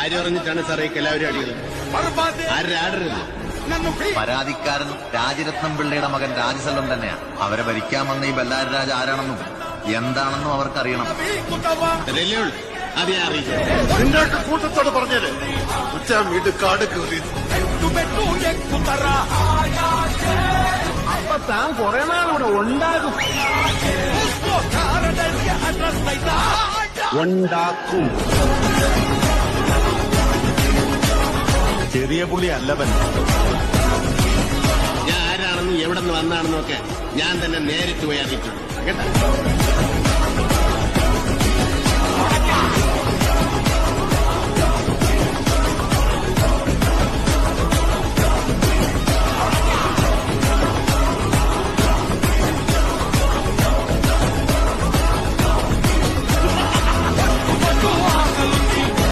ആരറിഞ്ഞിട്ടാണ് സാറേ എല്ലാവരും അടികൾ? ആരരുത്. പരാതിക്കാരൻ രാജരത്നം പിള്ളയുടെ മകൻ രാജസെല്ലം തന്നെയാ. അവരെ ഭരിക്കാൻ വന്ന ഈ ബല്ലാരി രാജ ആരാണെന്നും എന്താണെന്നും അവർക്കറിയണം. അത് ഞാൻ അറിയിച്ചു. നിന്നോട്ട് കൂട്ടത്തോട് പറഞ്ഞത് വീട് കാട് കയറി. അപ്പൊ താൻ കുറെ നാളിവിടെ ഉണ്ടാകും. ഉണ്ടാക്കും. ചെറിയ പുള്ളി അല്ലവൻ. ഞാൻ ആരാണെന്നും എവിടെ നിന്ന് വന്നാണെന്നും ഒക്കെ ഞാൻ തന്നെ നേരിട്ട് പോയി അറിയിച്ചു കേട്ടോ.